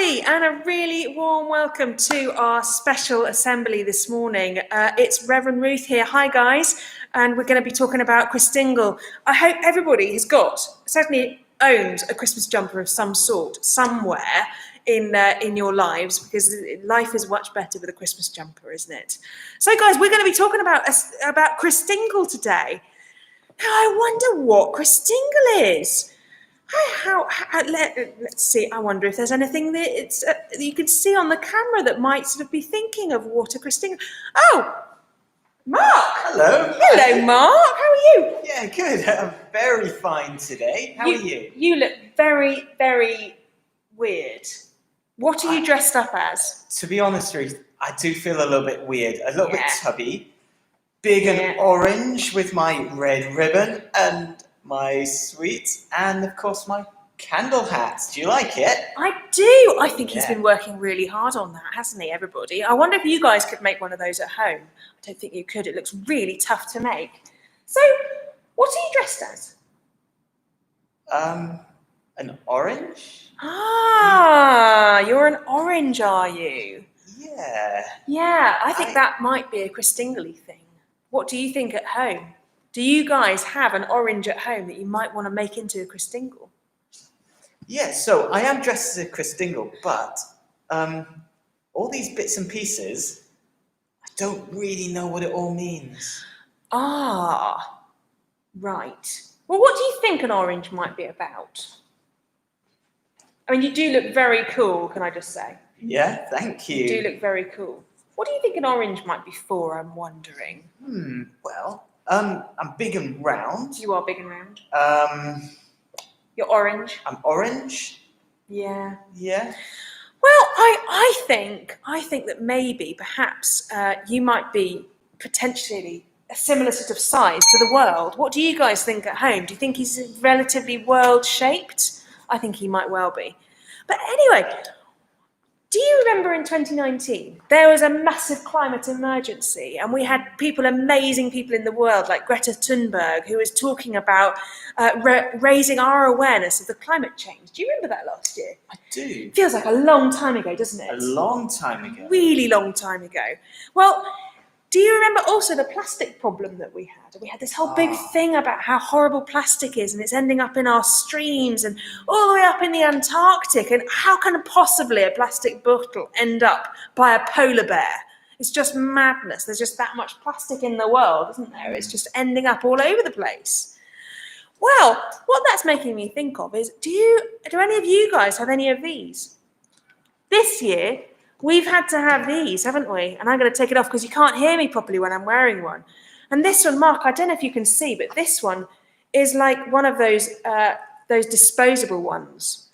everybody, and a really warm welcome to our special assembly this morning. It's Reverend Ruth here. Hi guys, and we're going to be talking about Christingle. I hope everybody has certainly owned a Christmas jumper of some sort somewhere in your lives, because life is much better with a Christmas jumper, isn't it? So guys, we're going to be talking about Christingle today. Now, I wonder what Christingle is. Let's see. I wonder if there's anything that you can see on the camera that might sort of be thinking of what a Christingle. Oh, Mark. Hello. Hello, Mark. How are you? Yeah, good. I'm very fine today. How are you? You look very, very weird. What are you dressed up as? To be honest, Ruth, I do feel a little bit weird, a little bit tubby, big and orange with my red ribbon and my sweets, and of course my candle hats. Do you like it? I do. I think he's been working really hard on that, hasn't he, everybody? I wonder if you guys could make one of those at home. I don't think you could. It looks really tough to make. So, what are you dressed as? An orange? Ah, you're an orange, are you? Yeah. Yeah, I think that might be a Christingle thing. What do you think at home? Do you guys have an orange at home that you might want to make into a Christingle? Yeah, so I am dressed as a Christingle, but all these bits and pieces, I don't really know what it all means. Ah, right. Well, what do you think an orange might be about? I mean, you do look very cool, can I just say? Yeah, thank you. You do look very cool. What do you think an orange might be for, I'm wondering? Well, I'm big and round. You are big and round. You're orange. I'm orange. Yeah. Yeah. Well, I think that maybe, perhaps, you might be potentially a similar sort of size to the world. What do you guys think at home? Do you think he's relatively world-shaped? I think he might well be. But anyway, do you remember in 2019, there was a massive climate emergency, and we had amazing people in the world like Greta Thunberg, who was talking about raising our awareness of the climate change. Do you remember that last year? I do. It feels like a long time ago, doesn't it? A long time ago. Really long time ago. Well, do you remember also the plastic problem that we had? We had this whole big thing about how horrible plastic is, and it's ending up in our streams and all the way up in the Antarctic. And how can possibly a plastic bottle end up by a polar bear? It's just madness. There's just that much plastic in the world, isn't there? It's just ending up all over the place. Well, what that's making me think of is, do any of you guys have any of these? This year, we've had to have these, haven't we? And I'm going to take it off because you can't hear me properly when I'm wearing one. And this one, Mark, I don't know if you can see, but this one is like one of those disposable ones.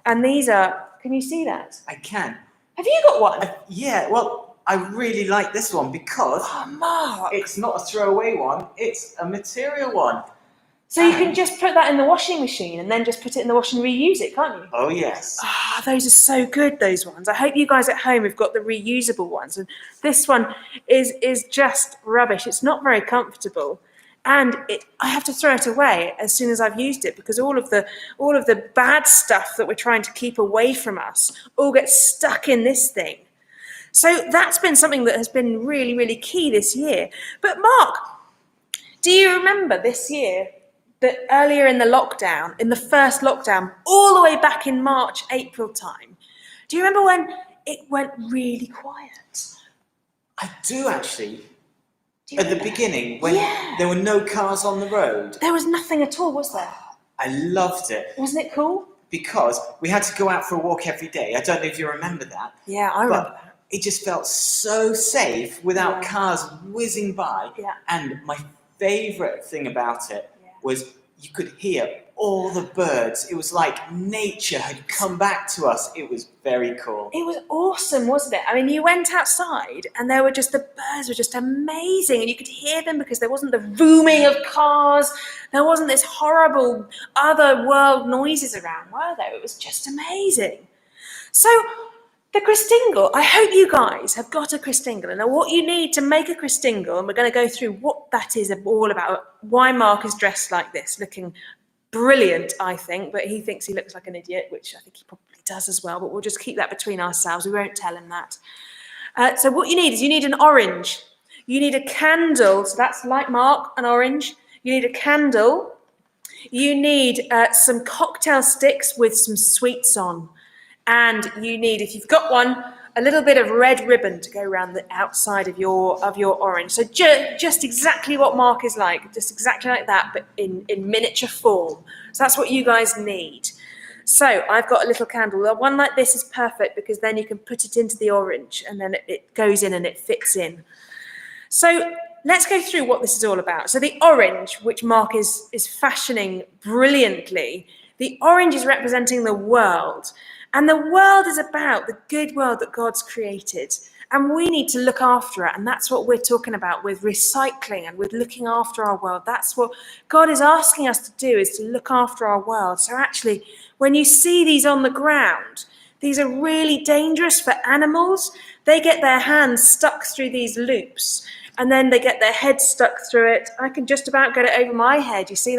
And these are, can you see that? I can. Have you got one? Yeah, well, I really like this one because Mark, it's not a throwaway one, it's a material one. So you can just put that in the washing machine and then just put it in the wash and reuse it, can't you? Oh, yes. Those are so good, those ones. I hope you guys at home have got the reusable ones. And this one is just rubbish. It's not very comfortable. And I have to throw it away as soon as I've used it, because all of the bad stuff that we're trying to keep away from us all gets stuck in this thing. So that's been something that has been really, really key this year. But Mark, do you remember this year that earlier in the first lockdown, all the way back in March, April time, do you remember when it went really quiet? I do, actually. At the beginning, when there were no cars on the road. There was nothing at all, was there? I loved it. Wasn't it cool? Because we had to go out for a walk every day. I don't know if you remember that. Yeah, I remember that. It just felt so safe without cars whizzing by. Yeah. And my favourite thing about it was you could hear all the birds. It was like nature had come back to us. It was very cool. It was awesome, wasn't it? I mean, you went outside and the birds were just amazing, and you could hear them because there wasn't the booming of cars. There wasn't this horrible other world noises around, were there? It was just amazing. So the Christingle, I hope you guys have got a Christingle and know what you need to make a Christingle, and we're going to go through what that is all about, why Mark is dressed like this, looking brilliant, I think, but he thinks he looks like an idiot, which I think he probably does as well, but we'll just keep that between ourselves. We won't tell him that. So what you need an orange. You need a candle. So that's like Mark, an orange. You need a candle. You need some cocktail sticks with some sweets on. And you need, if you've got one, a little bit of red ribbon to go around the outside of your orange. So just exactly what Mark is like, just exactly like that, but in miniature form. So that's what you guys need. So I've got a little candle. The one like this is perfect because then you can put it into the orange and then it goes in and it fits in. So let's go through what this is all about. So the orange, which Mark is fashioning brilliantly, the orange is representing the world. And the world is about the good world that God's created. And we need to look after it. And that's what we're talking about with recycling and with looking after our world. That's what God is asking us to do, is to look after our world. So actually, when you see these on the ground, these are really dangerous for animals. They get their hands stuck through these loops. And then they get their head stuck through it. I can just about get it over my head. You see,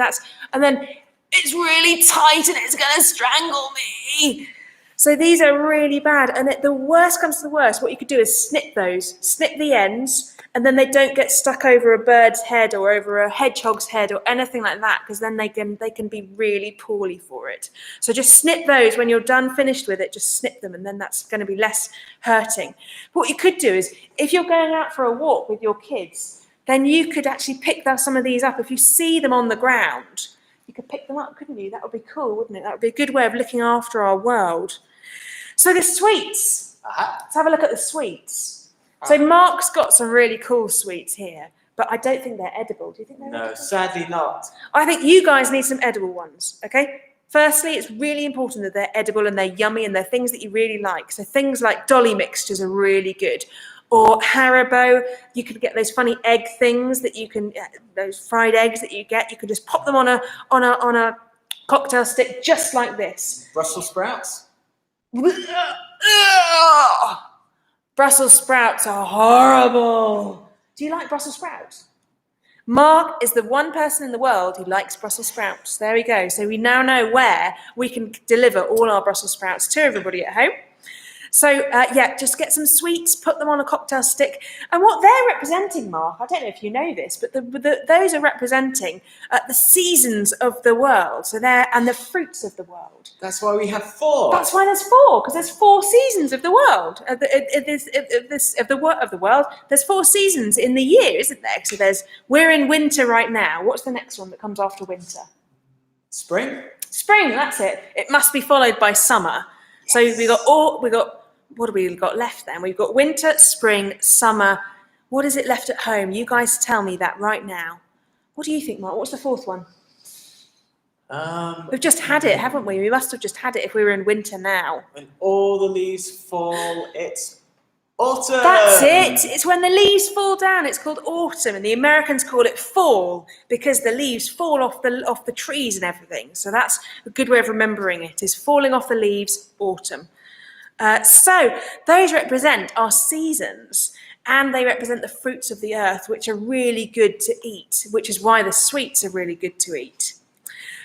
and then it's really tight and it's going to strangle me. So these are really bad. And the worst comes to the worst, what you could do is snip the ends, and then they don't get stuck over a bird's head or over a hedgehog's head or anything like that, because then they can be really poorly for it. So just snip those when you're finished with it, just snip them, and then that's going to be less hurting. But what you could do is, if you're going out for a walk with your kids, then you could actually pick some of these up. If you see them on the ground, you could pick them up, couldn't you? That would be cool, wouldn't it? That would be a good way of looking after our world. So the sweets. Let's have a look at the sweets. So Mark's got some really cool sweets here, but I don't think they're edible. Do you think they're edible? No, sadly not. I think you guys need some edible ones, okay? Firstly, it's really important that they're edible and they're yummy and they're things that you really like. So things like Dolly mixtures are really good. Or Haribo, you could get those funny egg things that you can, those fried eggs that you get. You can just pop them on a cocktail stick just like this. Brussels sprouts? Brussels sprouts are horrible. Do you like Brussels sprouts? Mark is the one person in the world who likes Brussels sprouts. There we go. So we now know where we can deliver all our Brussels sprouts to everybody at home. So, just get some sweets, put them on a cocktail stick. And what they're representing, Mark, I don't know if you know this, but those are representing the seasons of the world. So and the fruits of the world. That's why we have 4. That's why there's 4, because there's 4 seasons of the world. Of the world. There's 4 seasons in the year, isn't there? So we're in winter right now. What's the next one that comes after winter? Spring? Spring, that's it. It must be followed by summer. Yes. So we got what have we got left then? We've got winter, spring, summer. What is it left at home? You guys tell me that right now. What do you think, Mark? What's the 4th one? We've just had it, haven't we? We must have just had it if we were in winter now. When all the leaves fall, it's autumn. That's it. It's when the leaves fall down. It's called autumn, and the Americans call it fall because the leaves fall off the trees and everything. So that's a good way of remembering it, is falling off the leaves, autumn. So those represent our seasons, and they represent the fruits of the earth, which are really good to eat, which is why the sweets are really good to eat.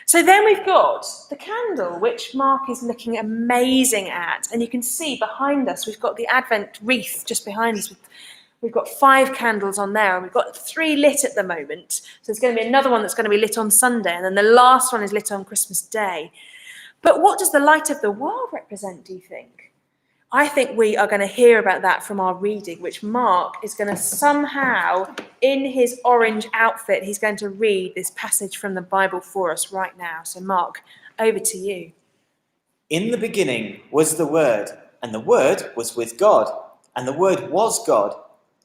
So then we've got the candle, which Mark is looking amazing at. And you can see behind us, we've got the Advent wreath just behind us. We've got 5 candles on there, and we've got 3 lit at the moment. So there's going to be another one that's going to be lit on Sunday, and then the last one is lit on Christmas Day. But what does the light of the world represent, do you think? I think we are going to hear about that from our reading, which Mark is going to somehow, in his orange outfit, he's going to read this passage from the Bible for us right now. So Mark, over to you. In the beginning was the Word, and the Word was with God, and the Word was God.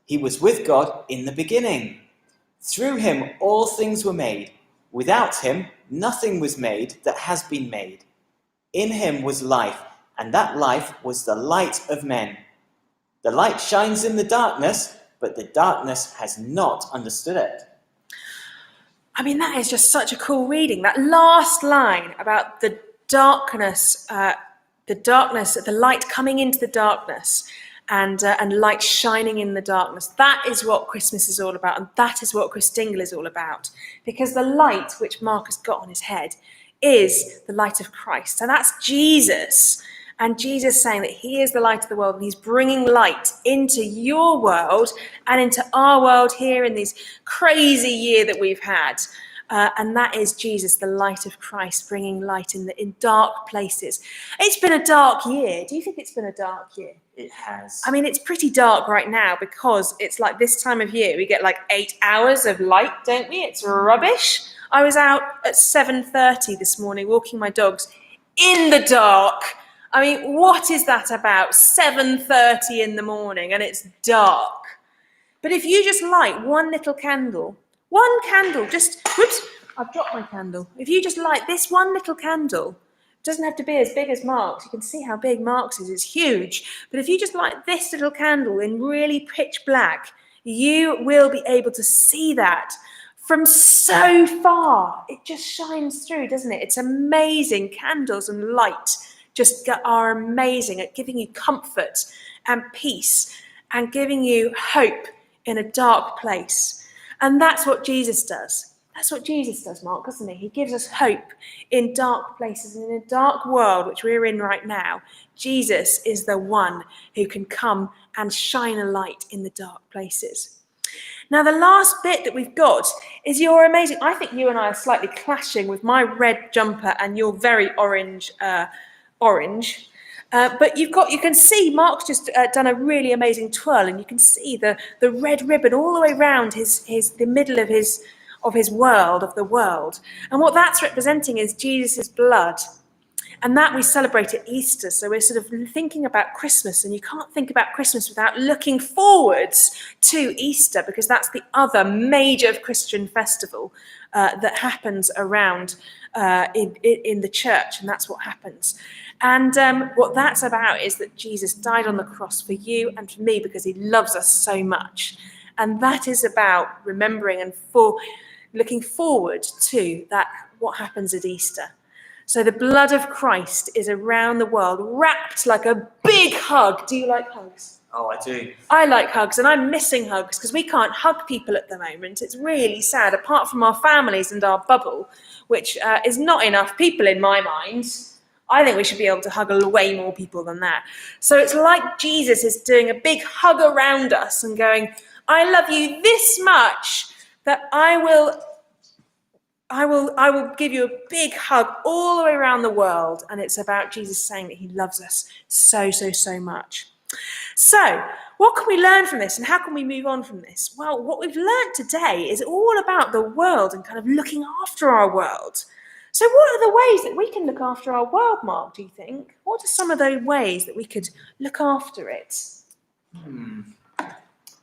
He was with God in the beginning. Through him all things were made. Without him nothing was made that has been made. In him was life, and that life was the light of men. The light shines in the darkness, but the darkness has not understood it. I mean, that is just such a cool reading. That last line about the darkness, the light coming into the darkness, and light shining in the darkness. That is what Christmas is all about, and that is what Christingle is all about. Because the light which Mark has got on his head is the light of Christ. So that's Jesus. And Jesus saying that he is the light of the world and he's bringing light into your world and into our world here in this crazy year that we've had. And that is Jesus, the light of Christ, bringing light in dark places. It's been a dark year. Do you think it's been a dark year? It has. I mean, it's pretty dark right now because it's like this time of year, we get like 8 hours of light, don't we? It's rubbish. I was out at 7:30 this morning walking my dogs in the dark. I mean, what is that about? 7:30 in the morning and it's dark. But if you just light one little candle, just, whoops, I've dropped my candle. If you just light this one little candle, it doesn't have to be as big as Mark's. You can see how big Mark's is. It's huge. But if you just light this little candle in really pitch black, you will be able to see that from so far. It just shines through, doesn't it? It's amazing. Candles and light just are amazing at giving you comfort and peace and giving you hope in a dark place. And that's what Jesus does. That's what Jesus does, Mark, doesn't he? He gives us hope in dark places and in a dark world, which we're in right now. Jesus is the one who can come and shine a light in the dark places. Now, the last bit that we've got is you're amazing. I think you and I are slightly clashing with my red jumper and your very orange. But you can see Mark's just done a really amazing twirl, and you can see the red ribbon all the way around the middle of his world, of the world. And what that's representing is Jesus' blood. And that we celebrate at Easter. So we're sort of thinking about Christmas, and you can't think about Christmas without looking forwards to Easter, because that's the other major Christian festival that happens around in the church, and that's what happens. And what that's about is that Jesus died on the cross for you and for me because he loves us so much. And that is about remembering and looking forward to that, what happens at Easter. So the blood of Christ is around the world, wrapped like a big hug. Do you like hugs? Oh, I do. I like hugs, and I'm missing hugs because we can't hug people at the moment. It's really sad, apart from our families and our bubble, which is not enough people in my mind. I think we should be able to hug way more people than that. So it's like Jesus is doing a big hug around us and going, I love you this much that I will give you a big hug all the way around the world. And it's about Jesus saying that he loves us so, so, so much. So what can we learn from this, and how can we move on from this? Well, what we've learned today is all about the world and kind of looking after our world. So what are the ways that we can look after our world, Mark, do you think? What are some of those ways that we could look after it?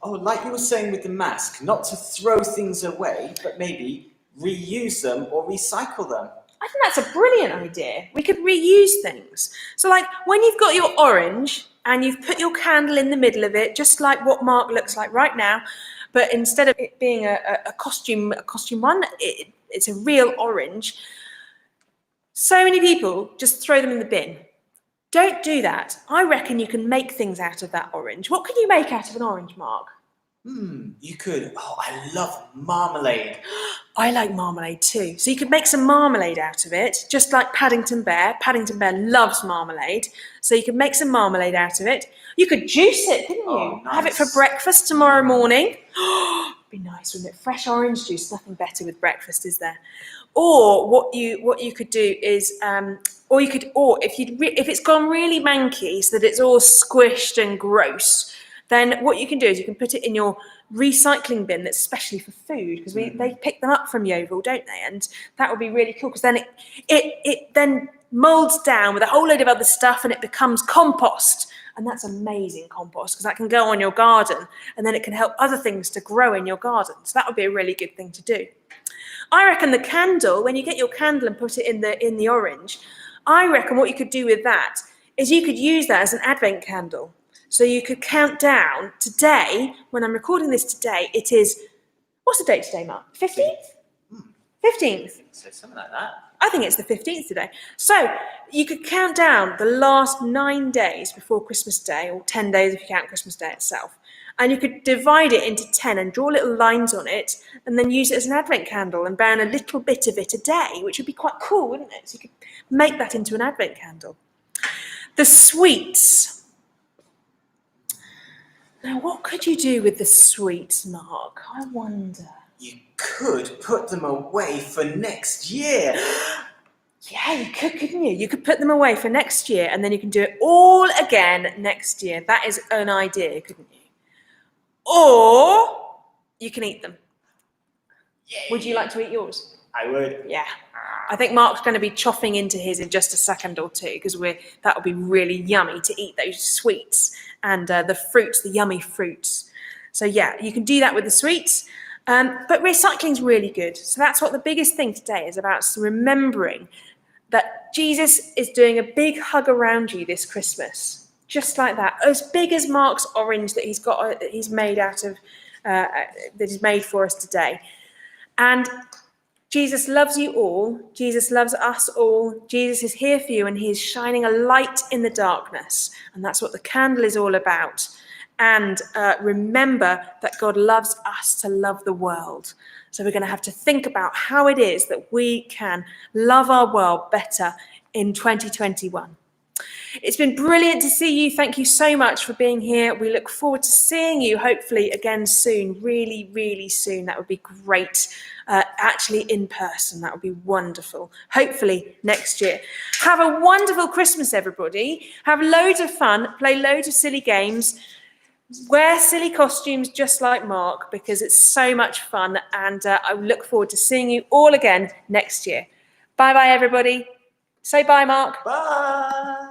Oh, like you were saying with the mask, not to throw things away, but maybe reuse them or recycle them. I think that's a brilliant idea. We could reuse things. So like when you've got your orange and you've put your candle in the middle of it, just like what Mark looks like right now, but instead of it being a costume one, it's a real orange. So many people just throw them in the bin. Don't do that. I reckon you can make things out of that orange. What can you make out of an orange, Mark? You could. Oh, I love marmalade. I like marmalade too. So you could make some marmalade out of it, just like Paddington Bear. Paddington Bear loves marmalade. So you could make some marmalade out of it. You could juice it, couldn't you? Oh, nice. Have it for breakfast tomorrow morning. It'd be nice, wouldn't it? Fresh orange juice, nothing better with breakfast, is there? Or what you could do is, if it's gone really manky so that it's all squished and gross, then what you can do is you can put it in your recycling bin that's specially for food, because they pick them up from Yeovil, don't they? And that would be really cool, because then it then moulds down with a whole load of other stuff and it becomes compost. And that's amazing compost, because that can go on your garden and then it can help other things to grow in your garden. So that would be a really good thing to do. I reckon the candle, when you get your candle and put it in the orange, I reckon what you could do with that is you could use that as an Advent candle. So you could count down today, when I'm recording this today, it is, what's the date today, Mark? 15th? 15th. So something like that. I think it's the 15th today. So you could count down the last 9 days before Christmas Day, or 10 days if you count Christmas Day itself. And you could divide it into 10 and draw little lines on it, and then use it as an Advent candle and burn a little bit of it a day, which would be quite cool, wouldn't it? So you could make that into an Advent candle. The sweets. Now, what could you do with the sweets, Mark? I wonder. You could put them away for next year. Yeah, you could, couldn't you? You could put them away for next year, and then you can do it all again next year. That is an idea, couldn't you? Or you can eat them. Yay. Would you like to eat yours? I would. Yeah. I think Mark's going to be chopping into his in just a second or two, because that'll be really yummy to eat those sweets and the fruits, the yummy fruits. So yeah, you can do that with the sweets. But recycling's really good. So that's what the biggest thing today is about, remembering that Jesus is doing a big hug around you this Christmas, just like that, as big as Mark's orange that he's made out of, that he's made for us today. And Jesus loves you all. Jesus loves us all. Jesus is here for you, and he is shining a light in the darkness. And that's what the candle is all about. And remember that God loves us to love the world. So we're going to have to think about how it is that we can love our world better in 2021. It's been brilliant to see you. Thank you so much for being here. We look forward to seeing you hopefully again soon, really, really soon. That would be great. Actually in person, that would be wonderful. Hopefully next year. Have a wonderful Christmas, everybody. Have loads of fun, play loads of silly games. Wear silly costumes just like Mark, because it's so much fun, and I look forward to seeing you all again next year. Bye-bye, everybody. Say bye, Mark. Bye.